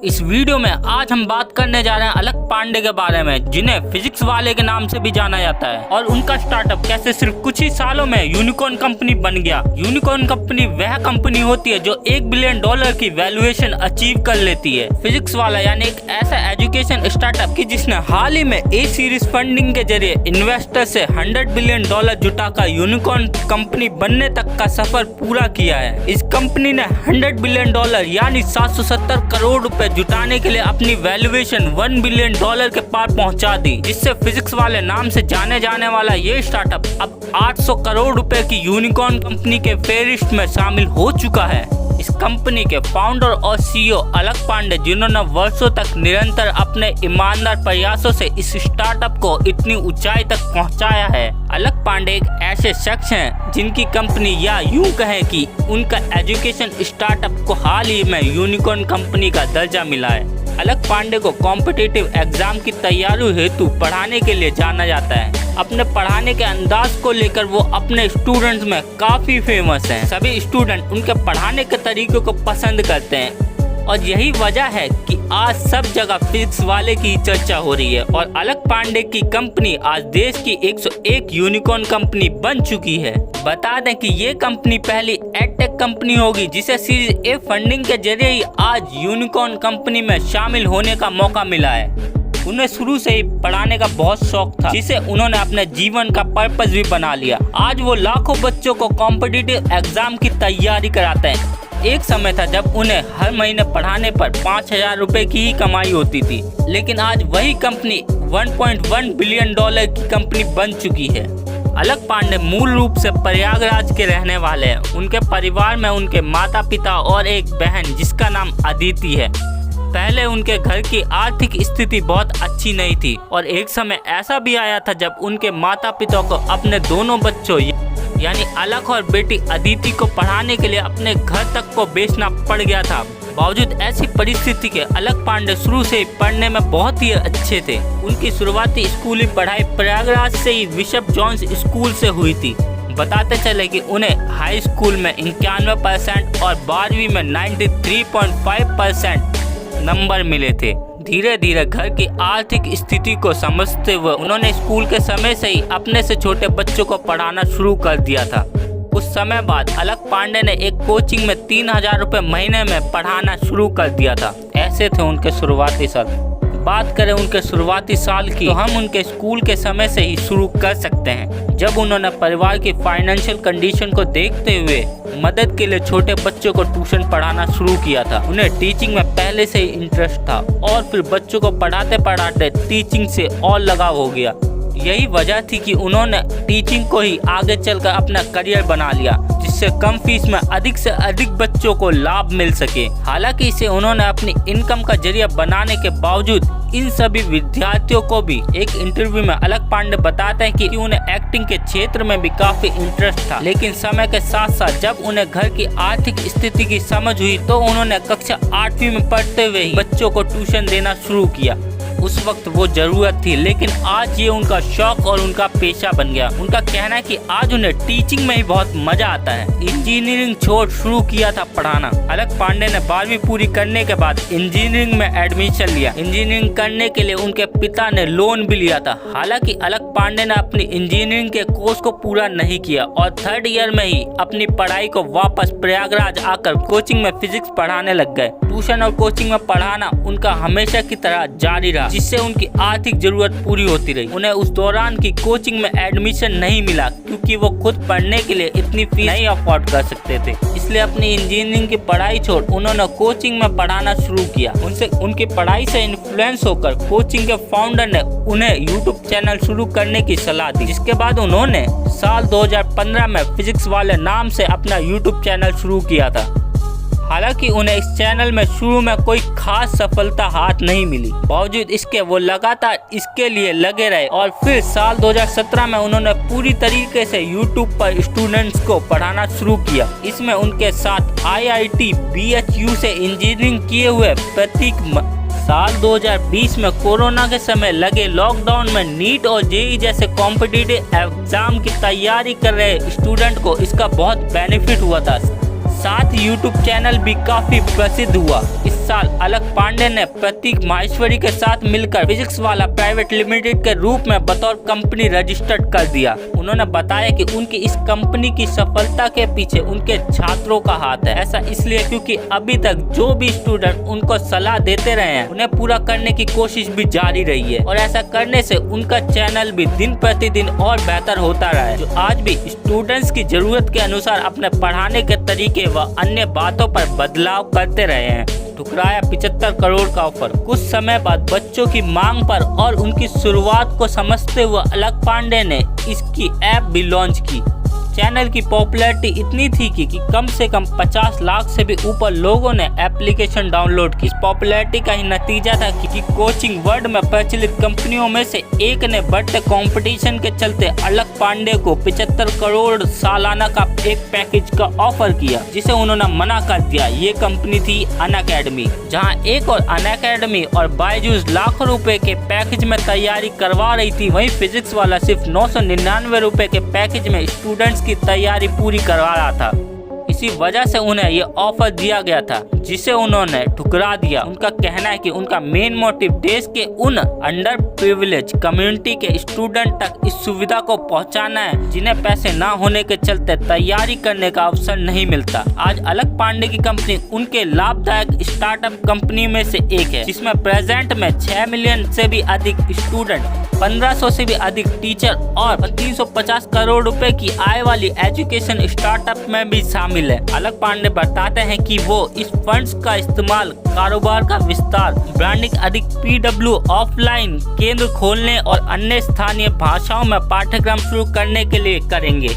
इस वीडियो में आज हम बात करने जा रहे हैं अलक पांडे के बारे में, जिन्हें फिजिक्स वाले के नाम से भी जाना जाता है, और उनका स्टार्टअप कैसे सिर्फ कुछ ही सालों में यूनिकॉर्न कंपनी बन गया। यूनिकॉर्न कंपनी वह कंपनी होती है जो $1 बिलियन की वैल्यूएशन अचीव कर लेती है। फिजिक्स वाला यानी एक ऐसा एजुकेशन स्टार्टअप की जिसने हाल ही में ए सीरीज फंडिंग के जरिए इन्वेस्टर से $100 बिलियन जुटाकर यूनिकॉर्न कंपनी बनने तक का सफर पूरा किया है। इस कंपनी ने $100 बिलियन यानी 770 करोड़ रुपए जुटाने के लिए अपनी वैल्यूएशन $1 बिलियन के पार पहुंचा दी, जिससे फिजिक्स वाले नाम से जाने जाने वाला ये स्टार्टअप अब 800 करोड़ रुपए की यूनिकॉर्न कंपनी के फेहरिस्त में शामिल हो चुका है। इस कंपनी के फाउंडर और सीईओ अलक पांडे, जिन्होंने वर्षों तक निरंतर अपने ईमानदार प्रयासों से इस स्टार्टअप को इतनी ऊंचाई तक पहुंचाया है। अलक पांडे एक ऐसे शख्स हैं जिनकी कंपनी, या यूं कहें कि उनका एजुकेशन स्टार्टअप को हाल ही में यूनिकॉर्न कंपनी का दर्जा मिला है। अलक पांडे को कॉम्पिटिटिव एग्जाम की तैयारी हेतु पढ़ाने के लिए जाना जाता है। अपने पढ़ाने के अंदाज को लेकर वो अपने स्टूडेंट्स में काफी फेमस हैं। सभी स्टूडेंट उनके पढ़ाने के तरीके को पसंद करते हैं, और यही वजह है कि आज सब जगह फिजिक्स वाले की चर्चा हो रही है। और अलक पांडे की कंपनी आज देश की 101 यूनिकॉर्न कंपनी बन चुकी है। बता दें कि ये कंपनी पहली एडटेक कंपनी होगी जिसे सीरीज ए फंडिंग के जरिए ही आज यूनिकॉर्न कंपनी में शामिल होने का मौका मिला है। उन्हें शुरू से ही पढ़ाने का बहुत शौक था, जिसे उन्होंने अपने जीवन का पर्पस भी बना लिया। आज वो लाखों बच्चों को कॉम्पिटिटिव एग्जाम की तैयारी कराते हैं। एक समय था जब उन्हें हर महीने पढ़ाने पर 5,000 रुपए की ही कमाई होती थी, लेकिन आज वही कंपनी $1.1 बिलियन की कंपनी बन चुकी है। अलक पांडे मूल रूप से प्रयागराज के रहने वाले हैं। उनके परिवार में उनके माता पिता और एक बहन जिसका नाम अदिति है। पहले उनके घर की आर्थिक स्थिति बहुत अच्छी नहीं थी, और एक समय ऐसा भी आया था जब उनके माता पिता को अपने दोनों बच्चों यानी अलक और बेटी अदिति को पढ़ाने के लिए अपने घर तक को बेचना पड़ गया था। बावजूद ऐसी परिस्थिति के अलक पांडे शुरू से ही पढ़ने में बहुत ही अच्छे थे। उनकी शुरुआती स्कूली पढ़ाई प्रयागराज से ही बिशप जॉन्स स्कूल से हुई थी। बताते चले कि उन्हें हाई स्कूल में 91% और 12वीं में 93.5% नंबर मिले थे। धीरे धीरे घर की आर्थिक स्थिति को समझते हुए उन्होंने स्कूल के समय से ही अपने से छोटे बच्चों को पढ़ाना शुरू कर दिया था। कुछ समय बाद अलक पांडे ने एक कोचिंग में 3,000 रुपए महीने में पढ़ाना शुरू कर दिया था। ऐसे थे उनके शुरुआती साल। बात करें उनके शुरुआती साल की, तो हम उनके स्कूल के समय से ही शुरू कर सकते हैं, जब उन्होंने परिवार की फाइनेंशियल कंडीशन को देखते हुए मदद के लिए छोटे बच्चों को ट्यूशन पढ़ाना शुरू किया था। उन्हें टीचिंग में पहले से ही इंटरेस्ट था, और फिर बच्चों को पढ़ाते पढ़ाते टीचिंग से और लगाव हो गया। यही वजह थी कि उन्होंने टीचिंग को ही आगे चलकर अपना करियर बना लिया, जिससे कम फीस में अधिक से अधिक बच्चों को लाभ मिल सके। हालांकि इसे उन्होंने अपनी इनकम का जरिया बनाने के बावजूद इन सभी विद्यार्थियों को भी एक इंटरव्यू में अलक पांडे बताते हैं कि उन्हें एक्टिंग के क्षेत्र में भी काफी इंटरेस्ट था, लेकिन समय के साथ साथ जब उन्हें घर की आर्थिक स्थिति की समझ हुई तो उन्होंने कक्षा 8वीं में पढ़ते हुए ही बच्चों को ट्यूशन देना शुरू किया। उस वक्त वो जरूरत थी, लेकिन आज ये उनका शौक और उनका पेशा बन गया। उनका कहना है कि आज उन्हें टीचिंग में ही बहुत मजा आता है। इंजीनियरिंग छोड़ शुरू किया था पढ़ाना। अलक पांडे ने 12वीं पूरी करने के बाद इंजीनियरिंग में एडमिशन लिया। इंजीनियरिंग करने के लिए उनके पिता ने लोन भी लिया था। हालांकि अलक पांडे ने अपनी इंजीनियरिंग के कोर्स को पूरा नहीं किया, और 3rd ईयर में ही अपनी पढ़ाई को वापस प्रयागराज आकर कोचिंग में फिजिक्स पढ़ाने लग गए। ट्यूशन और कोचिंग में पढ़ाना उनका हमेशा की तरह जारी रहा, जिससे उनकी आर्थिक जरूरत पूरी होती रही। उन्हें उस दौरान की कोचिंग में एडमिशन नहीं मिला, क्योंकि वो खुद पढ़ने के लिए इतनी फीस नहीं अफोर्ड कर सकते थे। इसलिए अपनी इंजीनियरिंग की पढ़ाई छोड़ उन्होंने कोचिंग में पढ़ाना शुरू किया। उनकी पढ़ाई से इन्फ्लुएंस होकर कोचिंग के फाउंडर ने उन्हें यूट्यूब चैनल शुरू करने की सलाह दी, जिसके बाद उन्होंने साल 2015 में फिजिक्स वाले नाम से अपना यूट्यूब चैनल शुरू किया था। हालांकि उन्हें इस चैनल में शुरू में कोई खास सफलता हाथ नहीं मिली, बावजूद इसके वो लगातार इसके लिए लगे रहे, और फिर साल 2017 में उन्होंने पूरी तरीके से YouTube पर स्टूडेंट्स को पढ़ाना शुरू किया। इसमें उनके साथ IIT BHU से इंजीनियरिंग किए हुए प्रतीक साल 2020 में कोरोना के समय लगे लॉकडाउन में नीट और जेईई जैसे कॉम्पिटिटिव एग्जाम की तैयारी कर रहे स्टूडेंट को इसका बहुत बेनिफिट हुआ था। साथ यूट्यूब चैनल भी काफी प्रसिद्ध हुआ। इस साल अलक पांडे ने प्रतीक माहेश्वरी के साथ मिलकर फिजिक्स वाला प्राइवेट लिमिटेड के रूप में बतौर कंपनी रजिस्टर्ड कर दिया। उन्होंने बताया कि उनकी इस कंपनी की सफलता के पीछे उनके छात्रों का हाथ है। ऐसा इसलिए क्योंकि अभी तक जो भी स्टूडेंट उनको सलाह देते रहे हैं उन्हें पूरा करने की कोशिश भी जारी रही है और ऐसा करने से उनका चैनल भी दिन प्रतिदिन और बेहतर होता रहा है, जो आज भी स्टूडेंट्स की जरूरत के अनुसार अपने पढ़ाने के तरीके व अन्य बातों पर बदलाव करते रहे हैं। ठुकराया 75 करोड़ का ऑफर। कुछ समय बाद बच्चों की मांग पर और उनकी शुरुआत को समझते हुए अलक पांडे ने इसकी ऐप भी लॉन्च की। चैनल की पॉपुलैरिटी इतनी थी कि कम से कम 50 लाख से भी ऊपर लोगों ने एप्लीकेशन डाउनलोड की। इस पॉपुलैरिटी का ही नतीजा था कि कोचिंग वर्ल्ड में प्रचलित कंपनियों में से एक ने बढ़ते कंपटीशन के चलते अलक पांडे को 75 करोड़ सालाना का एक पैकेज का ऑफर किया, जिसे उन्होंने मना कर दिया। ये कंपनी थी अनअकैडमी, जहाँ एक और अनअकैडमी और बायजूस लाखों रुपए के पैकेज में तैयारी करवा रही थी, वहीं फिजिक्स वाला सिर्फ 999 रुपए के पैकेज में स्टूडेंट्स की तैयारी पूरी करवा रहा था। इसी वजह से उन्हें ये ऑफर दिया गया था, जिसे उन्होंने ठुकरा दिया। उनका कहना है कि उनका मेन मोटिव देश के उन अंडर प्रिविलेज कम्युनिटी के स्टूडेंट तक इस सुविधा को पहुंचाना है, जिन्हें पैसे ना होने के चलते तैयारी करने का अवसर नहीं मिलता। आज अलक पांडे की कंपनी उनके लाभदायक स्टार्टअप कंपनी में से एक है, जिसमें प्रेजेंट में 6 मिलियन से भी अधिक स्टूडेंट, 1500 से भी अधिक टीचर और 350 करोड़ रुपए की आय वाली एजुकेशन स्टार्टअप में भी शामिल है। अलक पांडे बताते हैं कि वो इस फंड्स का इस्तेमाल कारोबार का विस्तार, ब्रांडिंग, अधिक PW ऑफलाइन केंद्र खोलने और अन्य स्थानीय भाषाओं में पाठ्यक्रम शुरू करने के लिए करेंगे।